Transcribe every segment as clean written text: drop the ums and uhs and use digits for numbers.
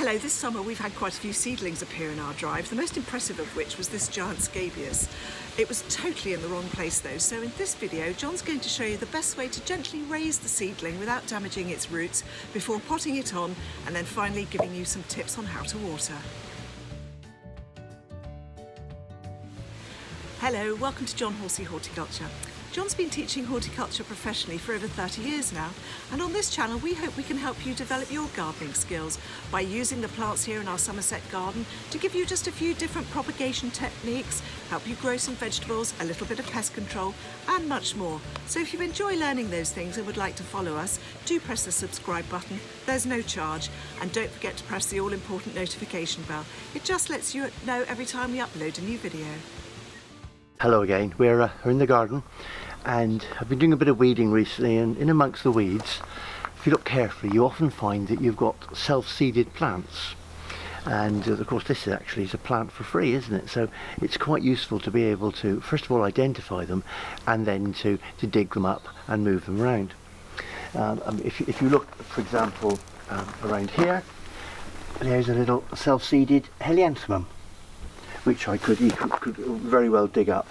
Hello, this summer we've had quite a few seedlings appear in our drive, the most impressive of which was this giant scabious. It was totally in the wrong place though, so in this video John's going to show you the best way to gently raise the seedling without damaging its roots before potting it on, and then finally giving you some tips on how to water. Hello, welcome to John Horsey Horticulture. John's been teaching horticulture professionally for over 30 years now, and on this channel we hope we can help you develop your gardening skills by using the plants here in our Somerset garden to give you just a few different propagation techniques, help you grow some vegetables, a little bit of pest control and much more. So if you enjoy learning those things and would like to follow us, do press the subscribe button. There's no charge, and don't forget to press the all-important notification bell. It just lets you know every time we upload a new video. Hello again, we're in the garden, and I've been doing a bit of weeding recently, and in amongst the weeds, if you look carefully, you often find that you've got self-seeded plants. And of course this actually is a plant for free, isn't it? So it's quite useful to be able to first of all identify them, and then to dig them up and move them around. If you look, for example, around here, there's a little self-seeded helianthemum, which you could very well dig up.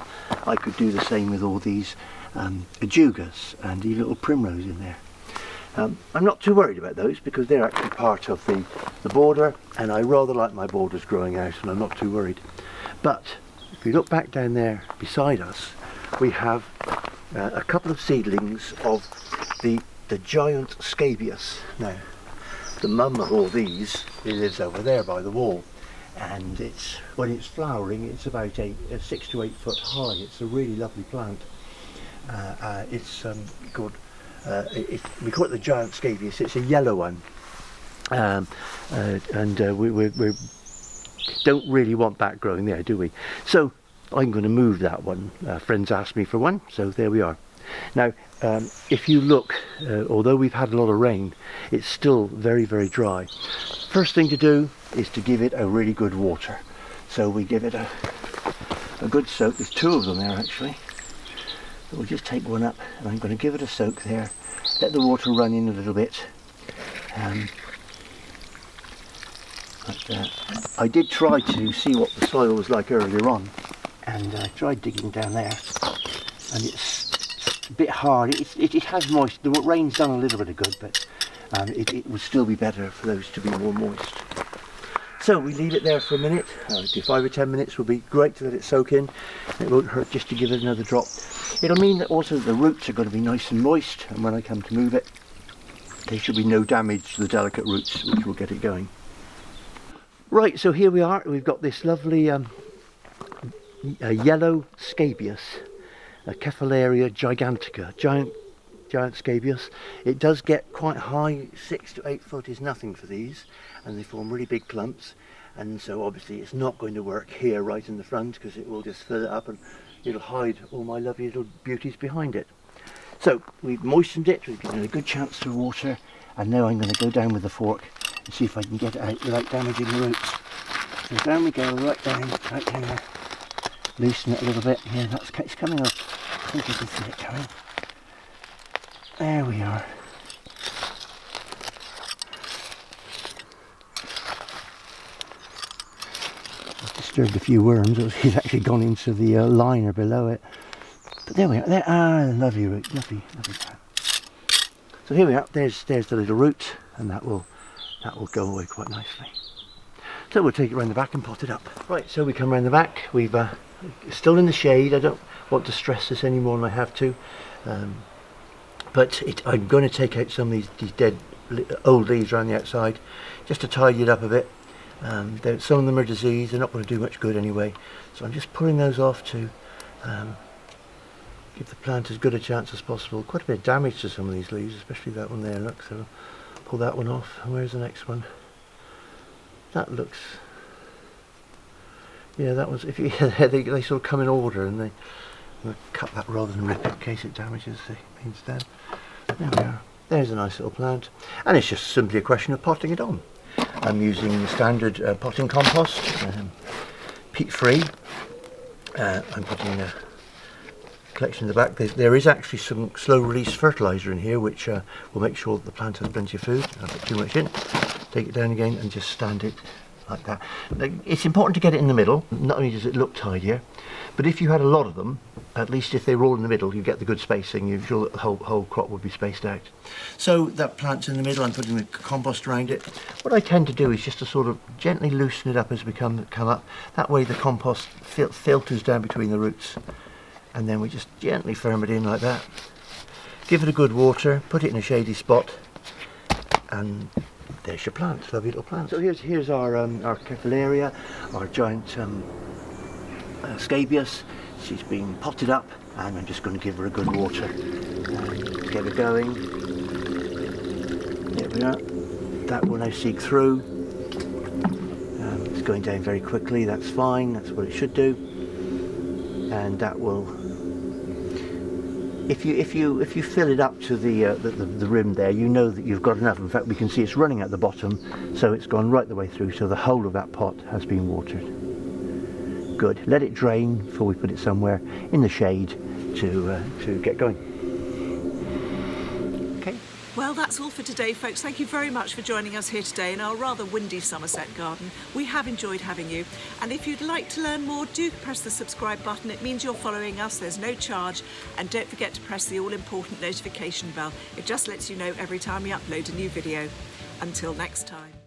I could do the same with all these ajugas and the little primrose in there. I'm not too worried about those because they're actually part of the border, and I rather like my borders growing out, and I'm not too worried. But if you look back down there beside us, we have a couple of seedlings of the giant scabious. Now, the mum of all these, it lives over there by the wall. And when it's flowering, it's about 6 to 8 foot high. It's a really lovely plant. It's called we call it the giant scabious. It's a yellow one, we don't really want that growing there, do we? So I'm going to move that one. Friends asked me for one, so there we are. Now, if you look, although we've had a lot of rain, it's still very, very dry. First thing to do is to give it a really good water. So we give it a good soak. There's two of them there actually. So we'll just take one up, and I'm going to give it a soak there. Let the water run in a little bit. Like that. I did try to see what the soil was like earlier on, and I tried digging down there, and it's a bit hard. It has moist. The rain's done a little bit of good, but it would still be better for those to be more moist. So we leave it there for a minute. 5 or 10 minutes will be great to let it soak in. It won't hurt just to give it another drop. It'll mean that also the roots are going to be nice and moist, and when I come to move it, there should be no damage to the delicate roots, which will get it going. Right, so here we are. We've got this lovely yellow scabious, Cephalaria gigantea, giant scabious. It does get quite high. 6 to 8 foot is nothing for these, and they form really big clumps, and so obviously it's not going to work here right in the front, because it will just fill it up and it'll hide all my lovely little beauties behind it. So we've moistened it, we've given it a good chance to water, and now I'm going to go down with the fork and see if I can get it out without damaging the roots. So down we go, right down there. Loosen it a little bit. Yeah, it's coming up. I think you can see it coming. There we are. I've disturbed a few worms. He's actually gone into the liner below it. But there we are. There, lovely root, lovely plant. So here we are. There's the little root, and that will go away quite nicely. So we'll take it around the back and pot it up. Right, so we come around the back. We've still in the shade. I don't want to stress this any more than I have to. But I'm going to take out some of these dead old leaves around the outside, just to tidy it up a bit. Some of them are diseased. They're not going to do much good anyway. So I'm just pulling those off to give the plant as good a chance as possible. Quite a bit of damage to some of these leaves, especially that one there. Look, so I'll pull that one off. And where's the next one? That looks, yeah, that was, if you, they sort of come in order, and we'll cut that rather than rip it in case it damages the stem. There we are. There's a nice little plant, and it's just simply a question of potting it on. I'm using standard potting compost, peat free. I'm putting a collection in the back. There is actually some slow release fertiliser in here, which will make sure that the plant has plenty of food. I'll put too much in. take it down again and just stand it like that. It's important to get it in the middle. Not only does it look tidier, but if you had a lot of them, at least if they were all in the middle, you get the good spacing. You're sure that the whole crop would be spaced out. So that plant's in the middle. I'm putting the compost around it. What I tend to do is just to sort of gently loosen it up as we come up. That way the compost filters down between the roots, and then we just gently firm it in like that. Give it a good water. Put it in a shady spot, and there's your plant, lovely little plant. So here's our Cephalaria, our giant scabious. She's been potted up, and I'm just going to give her a good water and get her going. There we are. That will now seek through. It's going down very quickly. That's fine. That's what it should do. And that will. If you fill it up to the rim there, you know that you've got enough. In fact, we can see it's running at the bottom, so it's gone right the way through. So the whole of that pot has been watered. Good. Let it drain before we put it somewhere in the shade to get going. Okay. Well, that's all for today, folks. Thank you very much for joining us here today in our rather windy Somerset garden. We have enjoyed having you. And if you'd like to learn more, do press the subscribe button. It means you're following us. There's no charge. And don't forget to press the all-important notification bell. It just lets you know every time we upload a new video. Until next time.